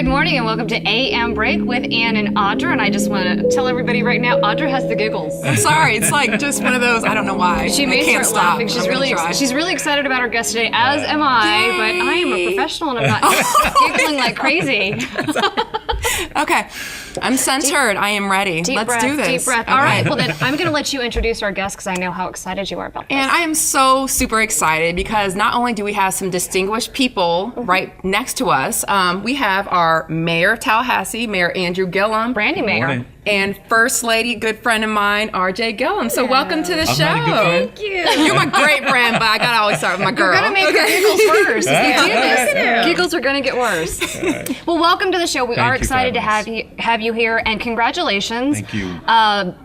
morning and welcome to AM Break with Ann and Audra. And I just want to tell everybody right now, Audra has the giggles. I'm sorry. It's like just one of those, I don't know why. She may can't start stop. laughing. She's really excited about our guest today, as am I. Yay. But I am a professional and I'm not giggling like crazy. Okay. I'm centered. I am ready. Let's do this. Deep breath. Okay. All right. Well, then I'm going to let you introduce our guest because I know how excited you are about this. And I am so super excited because not only do we have some distinguished people right next to us, we have our Mayor of Tallahassee, Mayor Andrew Gillum. Brand new mayor. Morning. And First Lady, good friend of mine, RJ Gillum. So welcome to the show. not a good friend. Thank you. You're my great friend, but I got to always start with my girl. We're going to make her giggles worse. If we do this, giggles are going to get worse. Right. Well, welcome to the show. We Thank are you for excited to having have you here, and congratulations. Thank you.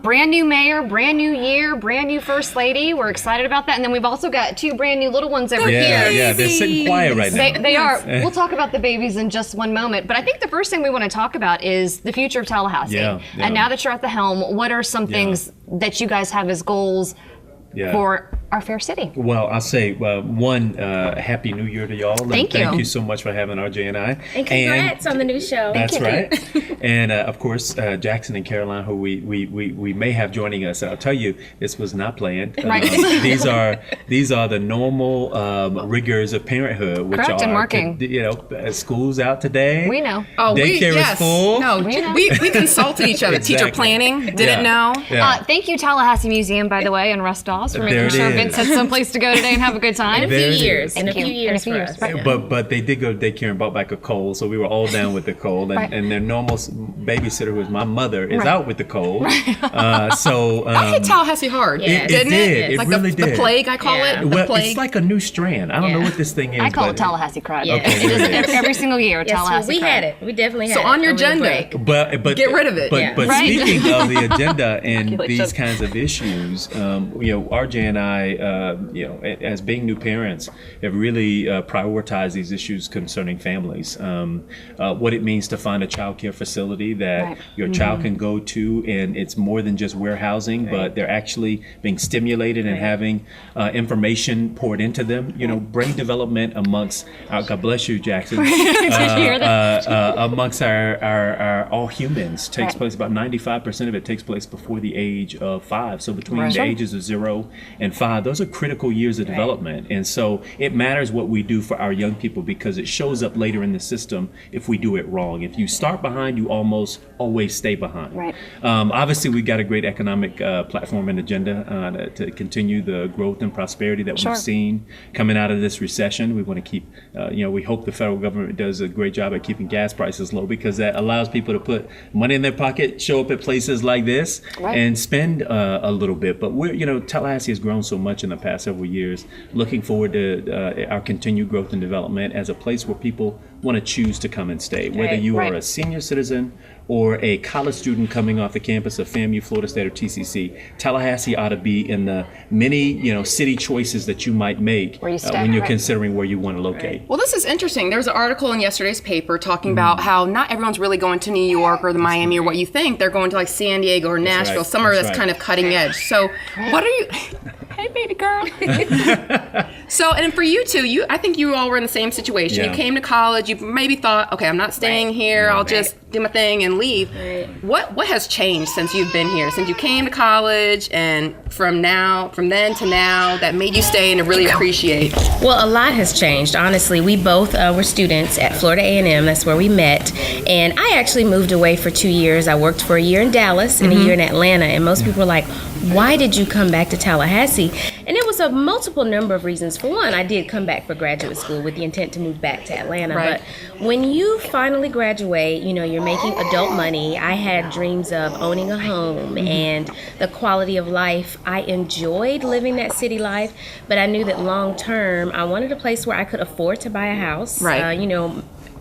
Brand new mayor, brand new year, brand new First Lady. We're excited about that. And then we've also got two brand new little ones over here. Yeah, they're sitting quiet right now. They are. We'll talk about the babies in just one moment. But I think the first thing we want to talk about is the future of Tallahassee. Yeah. And now that you're at the helm, what are some things that you guys have as goals for our fair city? Well, I'll say one, Happy New Year to y'all. Thank you. Thank you so much for having RJ and I. And congrats on the new show. That's right. And of course, Jackson and Caroline, who we may have joining us. I'll tell you, this was not planned. Right. These are the normal rigors of parenthood, which Correct, are and working. School's out today. We know. Oh, Daycare is full. No, we consulted each other. Exactly. Teacher planning, didn't know. Yeah. Thank you, Tallahassee Museum, by the way, and Russ Dawes for There making it sure is. Vince had some place to go today and have a good time. In a There few it years. is. In a Thank few you. years In a few for years, us. right. But they did go to daycare and brought back a cold, so we were all down with the cold. And, Right. and their normal babysitter, who is my mother, is out with the cold. So That hit Tallahassee hard, Yeah. didn't it? It Like really the did. plague, I call Yeah. it. The Well, plague. it's like a new strand. I don't know Yeah. what this thing is. I call it but- Tallahassee crud. Yeah. Okay, It is there it is. every single year, Yes, well, Tallahassee we crud. had it. We definitely had So it. on your over the agenda. break. But Get rid of it. But, Yeah. but Right. speaking of the agenda and Like these that. kinds of issues, RJ and I, as being new parents, have really prioritized these issues concerning families. What it means to find a child care facility that Right. your child can go to, and it's more than just warehousing, but they're actually being stimulated and having information poured into them. Brain development amongst God bless you, Jackson. Amongst our all humans takes Right. place. About 95% of it takes place before the age of 5. So between Right. the ages of 0 and 5, those are critical years of development. And so it matters what we do for our young people because it shows up later in the system if we do it wrong. If you start behind, you almost always stay behind. Right. Obviously, we've got a great economic platform and agenda to continue the growth and prosperity that Sure. we've seen coming out of this recession. We want to keep, we hope the federal government does a great job at keeping gas prices low because that allows people to put money in their pocket, show up at places like this, Right. and spend a little bit. But Tallahassee has grown so much in the past several years. Looking forward to our continued growth and development as a place where people want to choose to come and stay. Whether Right. you are Right. a senior citizen or a college student coming off the campus of FAMU, Florida State, or TCC, Tallahassee ought to be in the many, city choices that you might make Where you stay, when you're right. considering where you want to locate. Well, this is interesting. There was an article in yesterday's paper talking about how not everyone's really going to New York or the Miami or what you think. They're going to like San Diego or Nashville, right. somewhere That's that's right. kind of cutting edge. So what are you... Hey, baby girl. So, and for you two, I think you all were in the same situation. Yeah. You came to college, you maybe thought, okay, I'm not staying here, I'll just do my thing and leave. Right. What has changed since you've been here? Since you came to college and from then to now that made you stay and to really appreciate? Well, a lot has changed. Honestly, we both were students at Florida A&M. That's where we met. And I actually moved away for 2 years. I worked for a year in Dallas and a year in Atlanta. And most people were like, why did you come back to Tallahassee? And it was a multiple number of reasons. For one, I did come back for graduate school with the intent to move back to Atlanta. Right. But when you finally graduate, you're making adult money. I had dreams of owning a home and the quality of life. I enjoyed living that city life, but I knew that long term, I wanted a place where I could afford to buy a house. Right.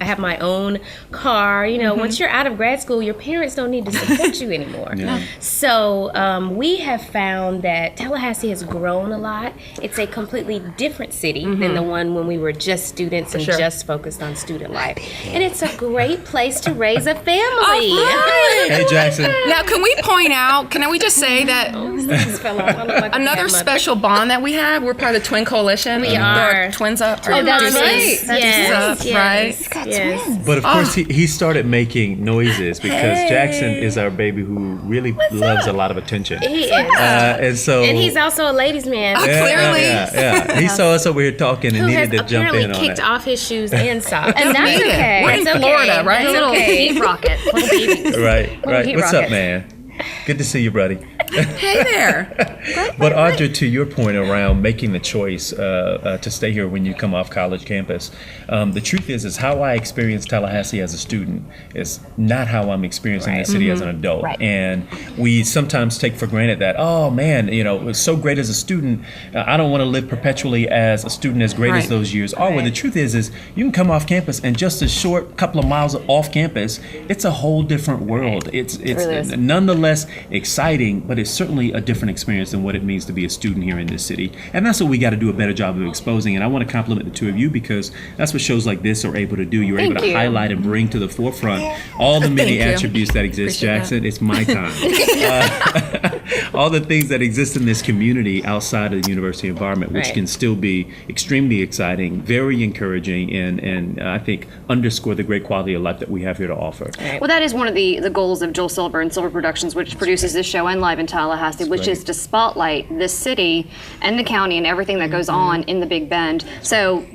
I have my own car. Once you're out of grad school, your parents don't need to support you anymore. Yeah. So we have found that Tallahassee has grown a lot. It's a completely different city than the one when we were just students and sure. just focused on student life. And it's a great place to raise a family. Hey, Jackson. Now, can we just say that This fell off. I look like a another grandmother. special bond that we have, we're part of the twin coalition. We There are. twins up. Oh, that's deuces. right. Deuces up, Yes. right? Yes. But of course, he started making noises because Jackson is our baby who really loves a lot of attention. He is. And he's also a ladies' man. Clearly. Yeah. He saw us over here talking and Who needed has to jump apparently in on kicked it. off his shoes and socks. And that's made it. okay. We're in That's Florida, okay. right? That's Little okay. heat rockets, little babies. Right. heat What's rockets. up, man? Good to see you, buddy. Hey there. But Audra, to your point around making the choice to stay here when you come off college campus, the truth is how I experienced Tallahassee as a student is not how I'm experiencing the city as an adult. Right. And we sometimes take for granted that, oh man, it was so great as a student. I don't want to live perpetually as a student as great as Right. those years are. Well, the truth is you can come off campus and just a short couple of miles off campus, it's a whole different world. It's really is. nonetheless exciting, but it's certainly a different experience than what it means to be a student here in this city. And that's what we got to do a better job of exposing. And I want to compliment the two of you because that's what shows like this are able to do. You're able to you. highlight and bring to the forefront all the many Thank you. attributes that exist, Appreciate Jackson. It's my time. All the things that exist in this community outside of the university environment, which Right. can still be extremely exciting, very encouraging, and I think underscore the great quality of life that we have here to offer. Well, that is one of the goals of Joel Silver and Silver Productions, which produces this show and Live in Tallahassee, which is to spotlight this city and the county and everything that goes on in the Big Bend. So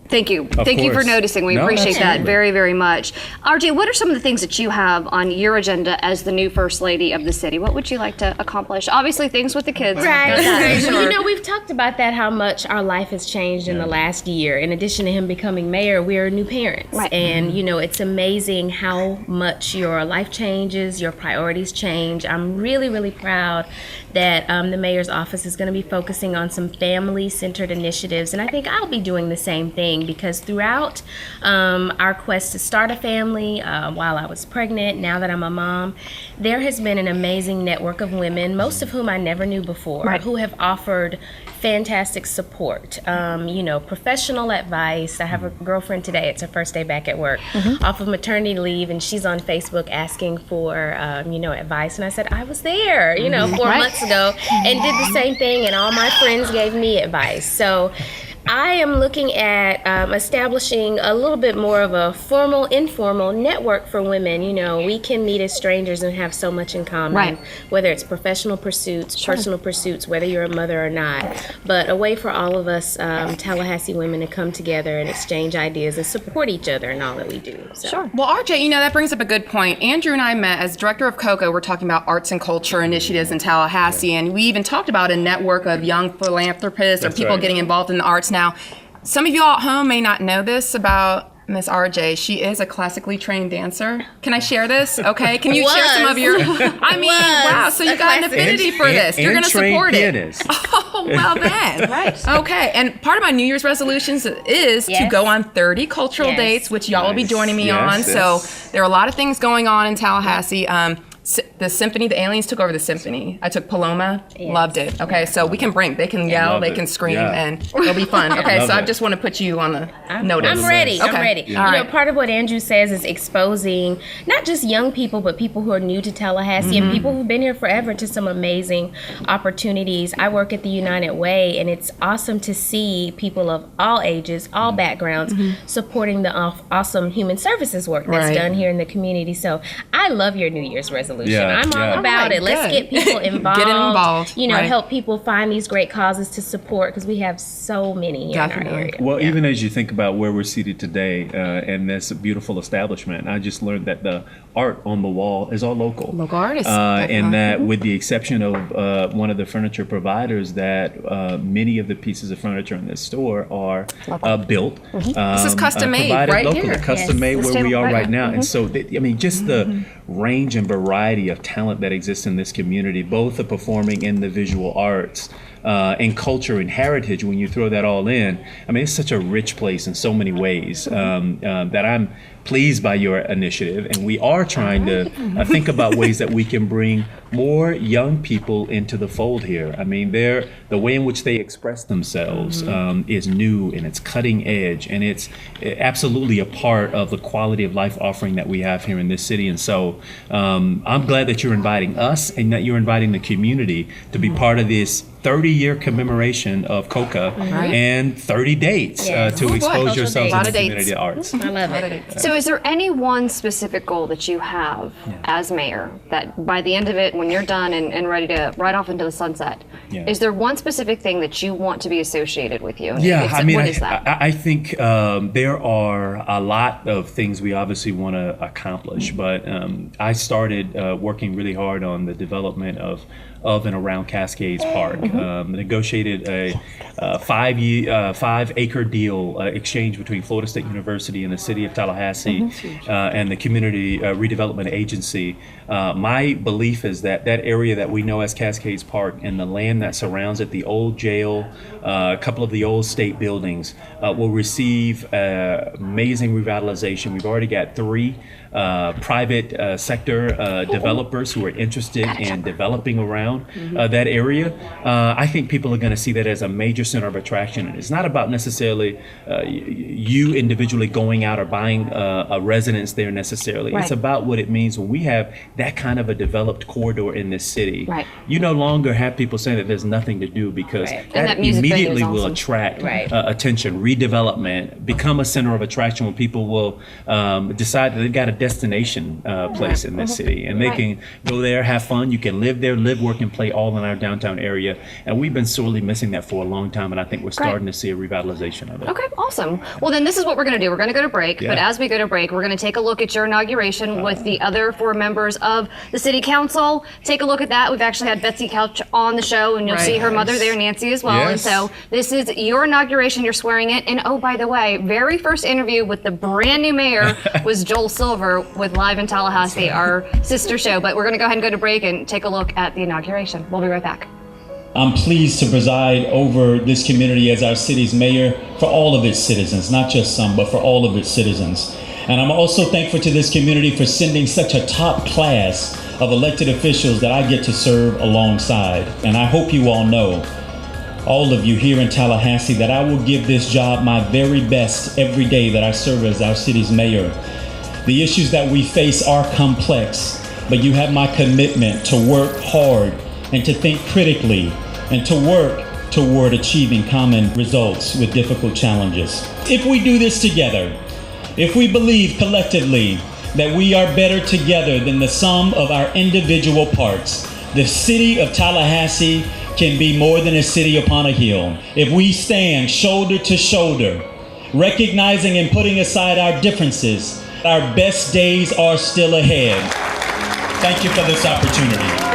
thank you. Thank you for course. noticing. We No, appreciate that absolutely. very, very much. RJ, what are some of the things that you have on your agenda as the new First Lady of the city? What would you like to accomplish? Obviously, things with the kids. Right. That's for Well, sure. you know, we've talked about that, how much our life has changed in the last year. In addition to him becoming mayor, we're new parents. Right. And, you know, it's amazing how much your life changes, your priorities change. I'm really, really proud that the mayor's office is going to be focusing on some family-centered initiatives. And I think I'll be doing the same thing because throughout our quest to start a family, while I was pregnant, now that I'm a mom, there has been an amazing network of women, most of whom I never knew before, Right. who have offered fantastic support, you know, professional advice. I have a girlfriend today, it's her first day back at work, off of maternity leave, and she's on Facebook asking for, you know, advice. And I said, I was there, you know, 4 Right. months ago and did the same thing, and all my friends gave me advice. So I am looking at establishing a little bit more of a formal, informal network for women. You know, we can meet as strangers and have so much in common, Right. whether it's professional pursuits, personal pursuits, whether you're a mother or not, but a way for all of us Tallahassee women to come together and exchange ideas and support each other in all that we do. So. Sure. Well, RJ, you know, that brings up a good point. Andrew and I met as director of COCO. We're talking about arts and culture initiatives in Tallahassee, and we even talked about a network of young philanthropists or That's people right. getting involved in the arts. Now, some of you all at home may not know this about Miss RJ. She is a classically trained dancer. Can I share this? Okay. Can you share some of your? I mean, wow. So you got an affinity for this. You're going to support it. Oh, well then. Right. Okay. And part of my New Year's resolutions is to Yes. go on 30 cultural Yes. dates, which y'all will be Nice. joining me Yes, on. yes. So there are a lot of things going on in Tallahassee. The symphony, the aliens took over the symphony. I took Paloma, loved it. Okay, so we can bring, they can yell, Love they it. can scream, Yeah. and it'll be fun. Okay, Love so I it. just want to put you on the notice. I'm ready. Okay. I'm ready. All You know, right. part of what Andrew says is exposing not just young people, but people who are new to Tallahassee and people who've been here forever to some amazing opportunities. I work at the United Way, and it's awesome to see people of all ages, all backgrounds, supporting the awesome human services work that's Right. done here in the community. So I love your New Year's resolution. Yeah, I'm all yeah. about All right, it. Let's good. get people involved. Get involved, You know, right. help people find these great causes to support because we have so many here in Definitely. our area. Well, Yeah. even as you think about where we're seated today and this beautiful establishment, I just learned that the art on the wall is all local. Local artists. And that with the exception of one of the furniture providers, that many of the pieces of furniture in this store are built. This is custom made provided right locally, here. custom made Yes. where we are Right. right now. And so, I mean, just the range and variety of talent that exists in this community, both the performing and the visual arts, and culture and heritage, when you throw that all in, I mean, it's such a rich place in so many ways that I'm pleased by your initiative. And we are trying to think about ways that we can bring more young people into the fold here. I mean, the way in which they express themselves is new, and it's cutting edge, and it's absolutely a part of the quality of life offering that we have here in this city. And so I'm glad that you're inviting us and that you're inviting the community to be part of this 30-year commemoration of COCA and 30 dates to expose yourselves in the community arts. I love it. So is there any one specific goal that you have as mayor that by the end of it, when you're done and ready to ride off into the sunset, is there one specific thing that you want to be associated with you? Yeah, I mean, what is that? I think there are a lot of things we obviously want to accomplish, but I started working really hard on the development of and around Cascades Park. Negotiated a 5-acre deal exchange between Florida State University and the city of Tallahassee and the Community Redevelopment Agency. My belief is that that area that we know as Cascades Park and the land that surrounds it, the old jail, a couple of the old state buildings, will receive amazing revitalization. We've already got 3 private sector developers who are interested in developing around that area. I think people are going to see that as a major center of attraction. And it's not about necessarily you individually going out or buying a residence there necessarily. It's about what it means when we have that kind of a developed corridor in this city. You no longer have people saying that there's nothing to do, because that immediately will attract attention, redevelopment, become a center of attraction when people will decide that they've got a destination place in this city, and they can go there, have fun. You can live there, live, work, and play all in our downtown area. And we've been sorely missing that for a long time, and I think we're starting to see a revitalization of it. Okay, awesome. Well, then this is what we're going to do. We're going to go to break, but as we go to break, we're going to take a look at your inauguration with the other 4 members of the city council. Take a look at that. We've actually had Betsy Couch on the show, and you'll see her mother there, Nancy, as well. And so this is your inauguration. You're swearing it. And oh, by the way, very first interview with the brand new mayor was Joel Silver with Live in Tallahassee, our sister show. But we're going to go ahead and go to break and take a look at the inauguration. We'll be right back. I'm pleased to preside over this community as our city's mayor for all of its citizens, not just some, but for all of its citizens. And I'm also thankful to this community for sending such a top class of elected officials that I get to serve alongside. And I hope you all know, all of you here in Tallahassee, that I will give this job my very best every day that I serve as our city's mayor. The issues that we face are complex, but you have my commitment to work hard and to think critically and to work toward achieving common results with difficult challenges. If we do this together, if we believe collectively that we are better together than the sum of our individual parts, the city of Tallahassee can be more than a city upon a hill. If we stand shoulder to shoulder, recognizing and putting aside our differences, our best days are still ahead. Thank you for this opportunity.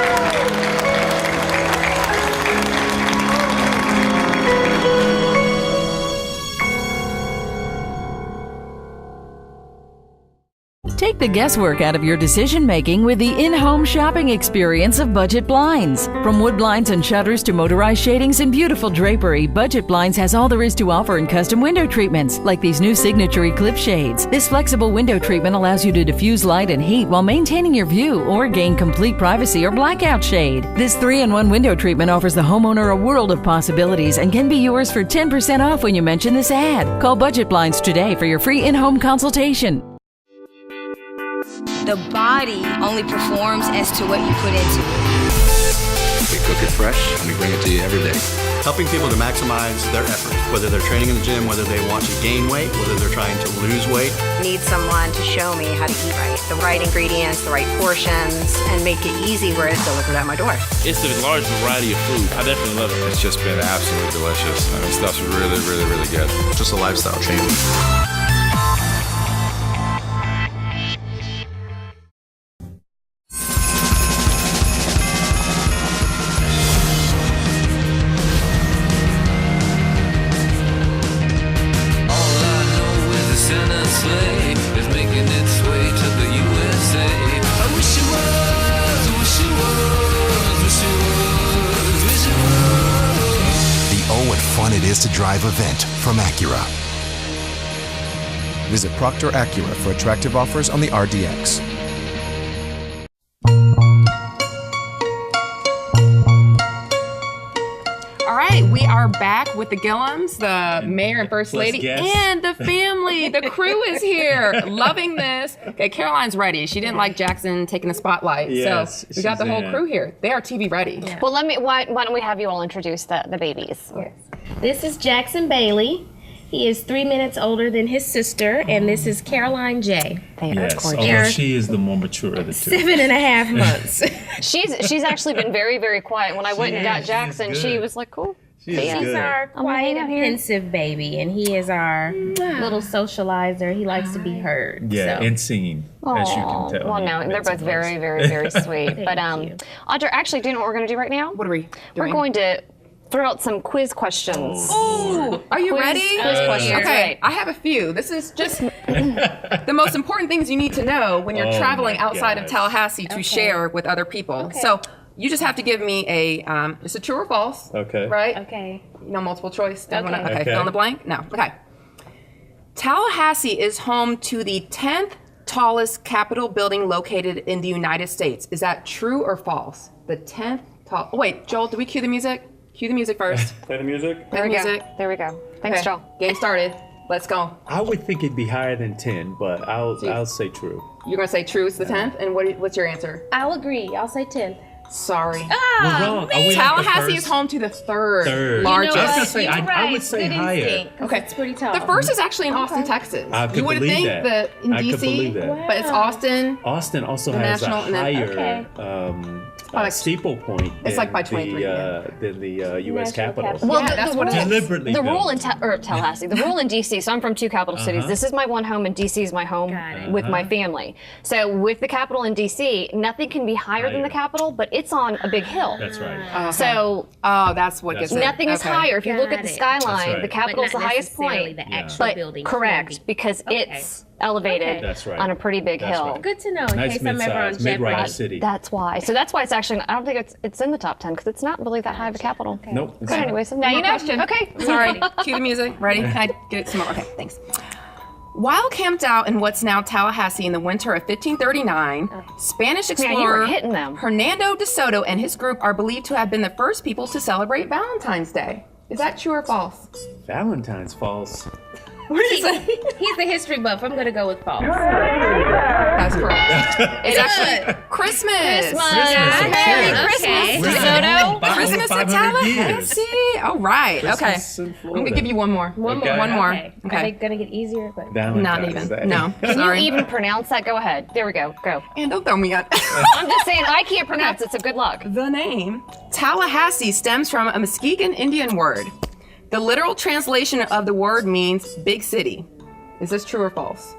Take the guesswork out of your decision-making with the in-home shopping experience of Budget Blinds. From wood blinds and shutters to motorized shadings and beautiful drapery, Budget Blinds has all there is to offer in custom window treatments, like these new signature Eclipse shades. This flexible window treatment allows you to diffuse light and heat while maintaining your view or gain complete privacy or blackout shade. This 3-in-1 window treatment offers the homeowner a world of possibilities and can be yours for 10% off when you mention this ad. Call Budget Blinds today for your free in-home consultation. The body only performs as to what you put into it. We cook it fresh and we bring it to you every day. Helping people to maximize their effort, whether they're training in the gym, whether they want to gain weight, whether they're trying to lose weight. Need someone to show me how to eat right, the right ingredients, the right portions, and make it easy where it's delivered at my door. It's a large variety of food. I definitely love it. It's just been absolutely delicious. I mean, stuff's really, really, really good. Just a lifestyle change. To drive event from Acura. Visit Proctor Acura for attractive offers on the RDX. All right, we are back with the Gillums, the mayor and first lady, guests. and the family. The crew is here, loving this. Okay, Caroline's ready. She didn't like Jackson taking the spotlight, Yes, so we got the she's whole in. crew here. They are TV ready. Yeah. Well, why don't we have you all introduce the babies? Yes. This is Jackson Bailey. He is 3 minutes older than his sister, and this is Caroline J. They are Yes, gorgeous. although she is the more mature of the two. 7.5 months. She's actually been very, very quiet. When I went and got is Jackson, good. she was like, cool. She is Yeah. He's good. our I'm quiet hanging out and here. pensive baby, and he is our little socializer. He likes to be heard. Yeah, so. and singing, as you can tell. Well, no, they're both very, very, very sweet. But you. Audra, actually, do you know what we're going to do right now? What are we We're doing? going to throw out some quiz questions. Ooh, are you ready? Quiz questions. Okay, Right. I have a few. This is just the most important things you need to know when you're Oh traveling my outside of gosh. Tallahassee to share with other people. So you just have to give me it's a true or false. Okay. Right? Okay. No multiple choice. Don't wanna- Okay. Okay, fill in the blank? No. Okay. Tallahassee is home to the 10th tallest Capitol building located in the United States. Is that true or false? The 10th tall. Oh, wait, Joel, did we cue the music? Cue the music first. Play the music. Play the music. There we go. Thanks, Okay, Joel. game started. Let's go. I would think it'd be higher than 10, but I'll say true. You're gonna say true is the 10th, and what's your answer? I'll agree. I'll say 10. Sorry. We're wrong. Are we like the Tallahassee first? is home to the third Third. largest. I was gonna say, You're I would say Good higher. instinct, 'cause Okay. it's pretty tall. The first is actually in Austin, Texas. I could you would believe think that. in I could DC, believe that. but it's Austin. Austin also The has national, a and then- higher like- steeple point It's like by 23, than the U.S. National Capitol. Capitol. Well, Yeah, that's what it is. Deliberately The built. rule in Tallahassee, the rule in DC. So I'm from two capital cities. This is my one home, and DC is my home Got it. with my family. So with the capital in DC, nothing can be higher than the capital, but it's on a big hill. That's right. So Oh, that's what gets it. nothing is Okay. higher. If you look at Got the it. skyline, That's right. the capital's But the not highest necessarily point. the actual But building. correct, because it's elevated That's right. on a pretty big That's hill. right. Good to know in Nice case I'm ever on mid-size, mid-rise Jeopardy. city. That's why. So that's why it's actually. I don't think it's in the top 10 because it's not really that high of a capital. Nope. But anyway, so now you know. Question. Okay. Sorry. Cue the music. Ready? Can I get some more? Okay, thanks. While camped out in what's now Tallahassee in the winter of 1539, Spanish you were explorer hitting them. Hernando de Soto and his group are believed to have been the first people to celebrate Valentine's Day. Is that true or false? Valentine's false. What do you say? He's the history buff. I'm going to go with false. That's correct. It's actually Christmas. Merry Okay. Christmas, DeSoto. Christmas at 500 years. Tallahassee. All right. Christmas Okay. in I'm Florida. gonna give you one more. One more. One more. Okay. Are Okay. they going to get easier? But Valentine's Not even. Day. No. Can Sorry. you even pronounce that? Go ahead. There we go. Go. And don't throw me out. I'm just saying I can't pronounce it, so good luck. The name Tallahassee stems from a Muskegon Indian word. The literal translation of the word means big city. Is this true or false?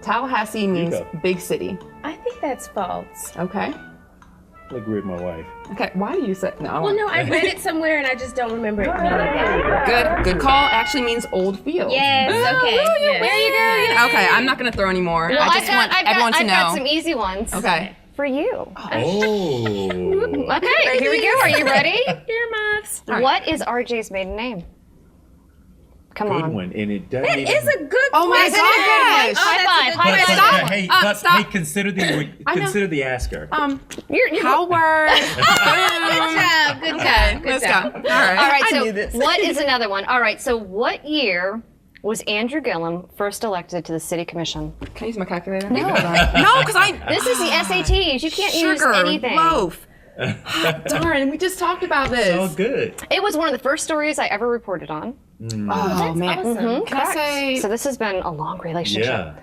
Tallahassee means go. big city. I think that's false. Okay. I agree with my wife. Okay. Why do you say no? Well, no, I read it somewhere and I just don't remember it meaning that. Good call. Actually means old field. Yes, okay. Yes. There you go. Okay. I'm not gonna throw any more. Well, I just want everyone to I've know. got some easy ones. Okay. For you. Oh. Okay, here we go. Are you ready? Earmuffs. What is RJ's maiden name? Come Good on. one. And it doesn't That even... is a good Oh my question. gosh. High five. High five. Stop. Hey, Stop. hey, consider the asker. You're Howard. Good job. Good Okay, job. Good let's job. go. All right. All right, I so knew this. what is another one? All right, so what year was Andrew Gillum first elected to the city commission? Can I use my calculator? No. No, because I. This is the SATs. You can't use Sugar anything. loaf. Darn, we just talked about this. Oh, good. It was one of the first stories I ever reported on. Oh, man. Awesome. Can I say So this has been a long relationship. Yeah.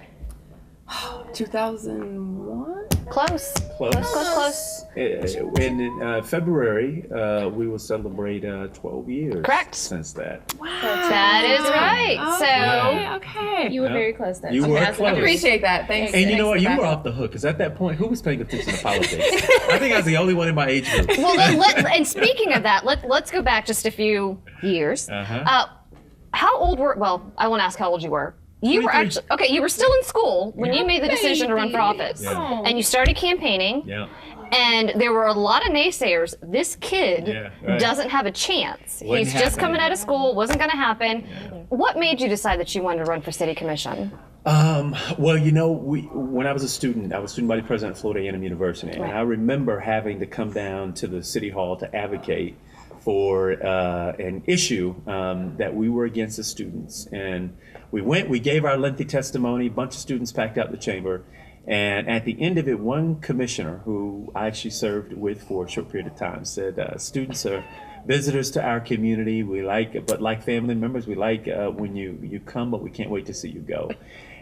2001? Close. Close. In February, we will celebrate 12 years. Correct. Since that. That is right. Okay. You were very close then. You were I close. appreciate that. Thanks. And you know what? Thanks You for were that. off the hook because at that point, who was paying attention to politics? I think I was the only one in my age group. So, well, and speaking of that, let's go back just a few years. How old were? Well, I won't ask how old you were. You were 23. actually okay. You were still in school when you made the decision to run for office, Yeah. and you started campaigning. Yeah. And there were a lot of naysayers. This kid Yeah, right. doesn't have a chance. Wouldn't He's just happen. coming out of school. Wasn't going to happen. What made you decide that you wanted to run for city commission? Well, you know, when I was a student body president at Florida A&M University, and I remember having to come down to the city hall to advocate for an issue that we were against as students. And we gave our lengthy testimony, a bunch of students packed out the chamber. And at the end of it, one commissioner who I actually served with for a short period of time said, students are visitors to our community. But like family members, we like when you come, but we can't wait to see you go.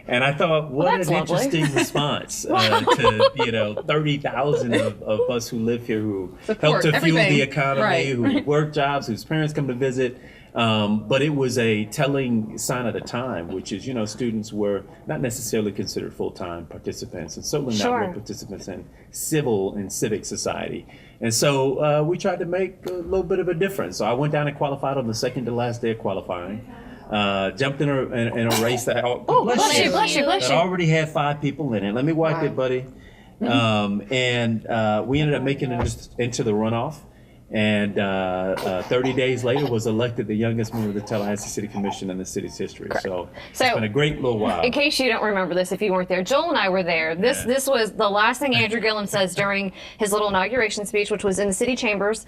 And I thought, what an interesting response to 30,000 of us who live here, who help to fuel the economy, who work jobs, whose parents come to visit. But it was a telling sign of the time, which is, students were not necessarily considered full-time participants, and certainly not real participants in civil and civic society. And so we tried to make a little bit of a difference. So I went down and qualified on the second to last day of qualifying. Jumped in a race that bless you. That already had 5 people in it. Let me wipe it, buddy. And we ended up making it into the runoff. And 30 days later was elected the youngest member of the Tallahassee City Commission in the city's history. So it's been a great little while. In case you don't remember this, if you weren't there, Joel and I were there. This was the last thing Andrew Gillum says during his little inauguration speech, which was in the city chambers.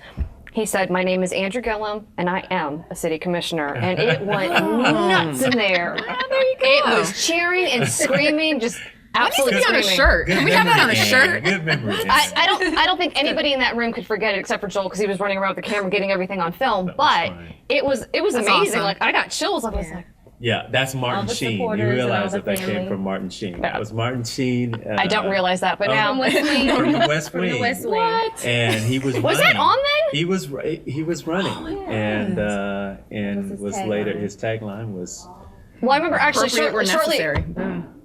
He said, "My name is Andrew Gillum, and I am a city commissioner." And it went nuts in there. There you go. It was cheering and screaming, just absolutely screaming. Let me see on a shirt. Can we have that on a shirt? Good memory. I don't think anybody in that room could forget it except for Joel, because he was running around with the camera getting everything on film. But it was amazing. Awesome. Like, I got chills. I was like, Yeah, that's Martin Sheen. You realize that came from Martin Sheen. That was Martin Sheen. I don't realize that, but now from the West Wing. What? And he was running. Was that on then? He was running, and was later. His tagline was. Well, I remember actually Appropriate where shortly. necessary.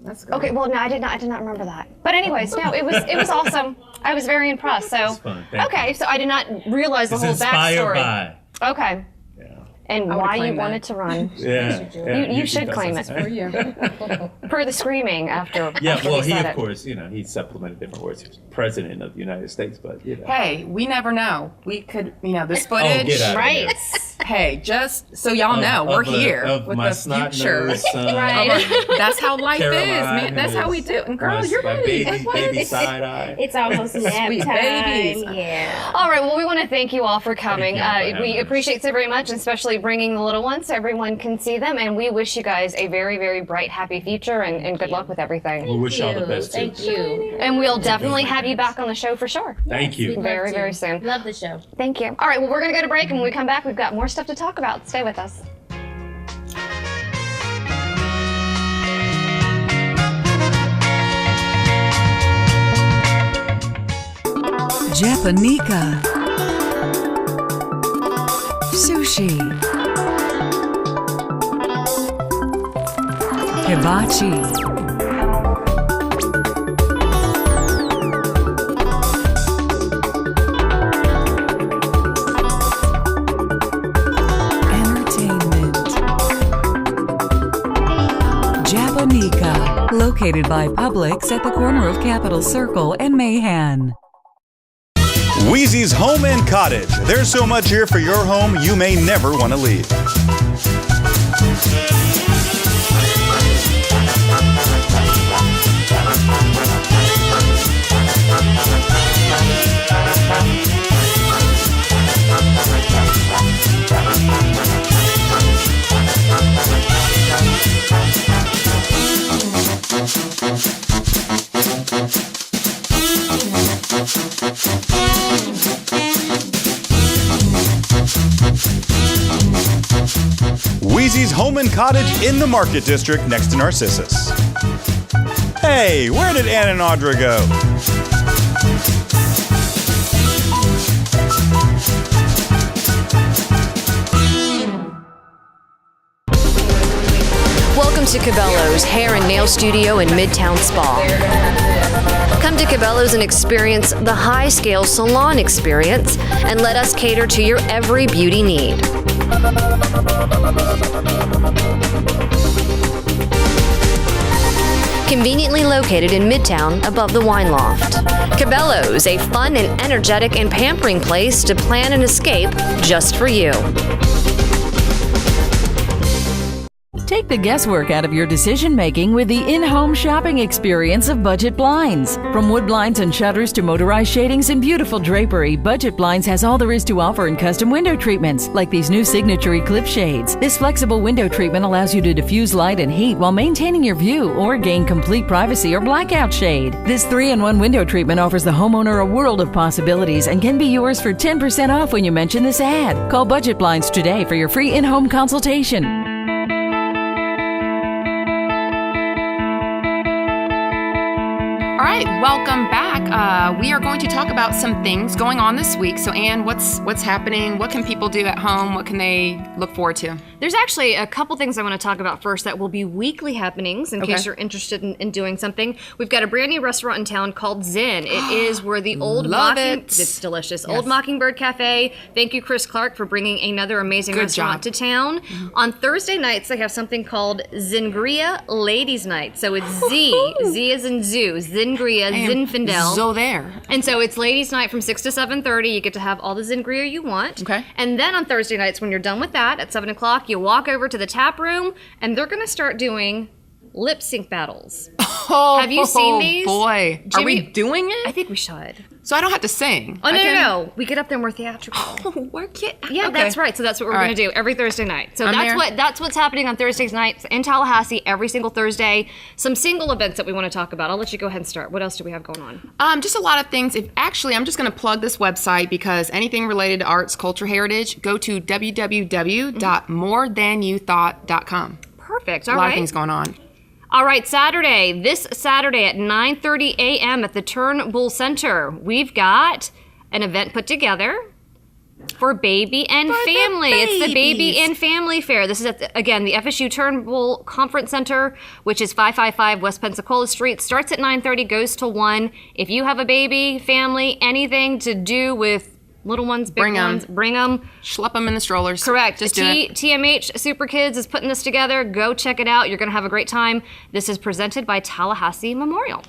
That's good. Okay, well, no, I did not remember that. But anyways, no, it was awesome. I was very impressed. So fun. Okay, so I did not realize the whole inspired backstory. by. Okay. And why you wanted to run. You should claim it. For you. Per the screaming after. Yeah, after well, we he said of it. course, he supplemented different words. He was president of the United States, but Hey, we never know. We could, this footage. get out of Right. here. Hey, just so y'all know, we're here Of with my the future. snot-nosed son. Right. That's how life is, Caroline, man. That's how we do. And girl, my- you're my ready. baby side eye. It's almost nap Sweet time. babies. Yeah. All right, well, we want to thank you all for coming. Thank you for We having us. appreciate it so very much, and especially bringing the little ones so everyone can see them. And we wish you guys a very, very bright, happy future, and good luck with everything. We wish y'all the best too. Thank you. And we'll definitely have you back on the show for sure. Thank you. Very, very soon. Love the show. Thank you. All right, well, we're going to go to break, and when we come back, we've got more stuff to talk about. Stay with us. Japanica, sushi, hibachi, entertainment. Japanica, located by Publix at the corner of Capitol Circle and Mahan. Wheezy's Home and Cottage. There's so much here for your home you may never want to leave. Wheezy's Home and Cottage in the Market District next to Narcissus. Hey, where did Ann and Audra go? Welcome to Cabello's Hair and Nail Studio in Midtown Spa. Come to Cabello's and experience the high-scale salon experience and let us cater to your every beauty need. Conveniently located in Midtown above the Wine Loft. Cabello's, a fun and energetic and pampering place to plan an escape just for you. Take the guesswork out of your decision making with the in-home shopping experience of Budget Blinds. From wood blinds and shutters to motorized shadings and beautiful drapery, Budget Blinds has all there is to offer in custom window treatments, like these new signature Eclipse shades. This flexible window treatment allows you to diffuse light and heat while maintaining your view or gain complete privacy or blackout shade. This 3-in-1 window treatment offers the homeowner a world of possibilities and can be yours for 10% off when you mention this ad. Call Budget Blinds today for your free in-home consultation. All right, welcome back. We are going to talk about some things going on this week. So, Anne, what's happening? What can people do at home? What can they look forward to? There's actually a couple things I want to talk about first that will be weekly happenings in case you're interested in doing something. We've got a brand new restaurant in town called Zen. It is where the old it's delicious. Yes. Old Mockingbird Cafe. Thank you, Chris Clark, for bringing another amazing restaurant to town. On Thursday nights, they have something called Zengria Ladies Night. So it's Z as in zoo, Zengria, Zinfandel. So there. And so it's ladies' night from 6 to 7:30. You get to have all the Zengria you want. Okay. And then on Thursday nights, when you're done with that, at 7 o'clock, you walk over to the tap room, and they're going to start doing lip sync battles. Have you seen these? Boy. Jimmy, are we doing it? I think we should. So I don't have to sing. Oh, no. We get up there and we're theatrical. Oh, we're kidding. Yeah, that's right. So that's what we're going to do every Thursday night. So that's what's happening on Thursdays nights in Tallahassee every single Thursday. Some single events that we want to talk about. I'll let you go ahead and start. What else do we have going on? Just a lot of things. I'm just going to plug this website because anything related to arts, culture, heritage, go to www.morethanyoutthought.com. Perfect. A lot of things going on. All right, this Saturday at 9:30 a.m. at the Turnbull Center, we've got an event put together for Baby and Family. It's the Baby and Family Fair. This is at, the FSU Turnbull Conference Center, which is 555 West Pensacola Street. Starts at 9:30, goes till 1. If you have a baby, family, anything to do with little ones, big ones, bring them. Schlep them in the strollers. Correct. Just do it. TMH Super Kids is putting this together. Go check it out. You're going to have a great time. This is presented by Tallahassee Memorial.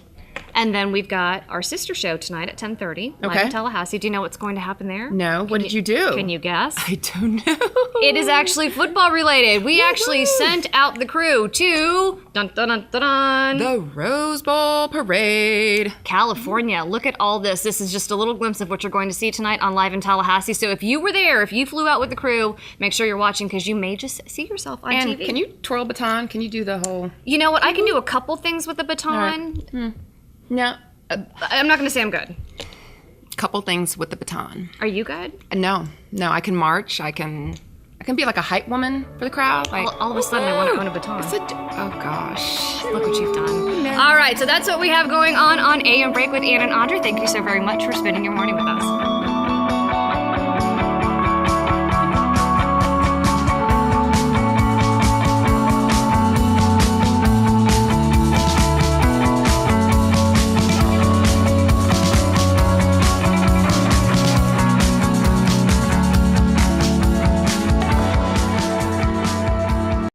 And then we've got our sister show tonight at 10:30. Live in Tallahassee. Do you know what's going to happen there? No. What did you do? Can you guess? I don't know. It is actually football related. We actually sent out the crew to the Rose Bowl Parade. California. Look at all this. This is just a little glimpse of what you're going to see tonight on Live in Tallahassee. So if you were there, if you flew out with the crew, make sure you're watching because you may just see yourself on TV. Can you twirl baton? Can you do the whole... You know what? I can do a couple things with the baton. No. I'm not going to say I'm good. Couple things with the baton. Are you good? No. I can march. I can be like a hype woman for the crowd. Like, all of a sudden, I want to own a baton. Oh, gosh. Look what you've done. No. All right, so that's what we have going on AM Break with Ann and Audra. Thank you so very much for spending your morning with us.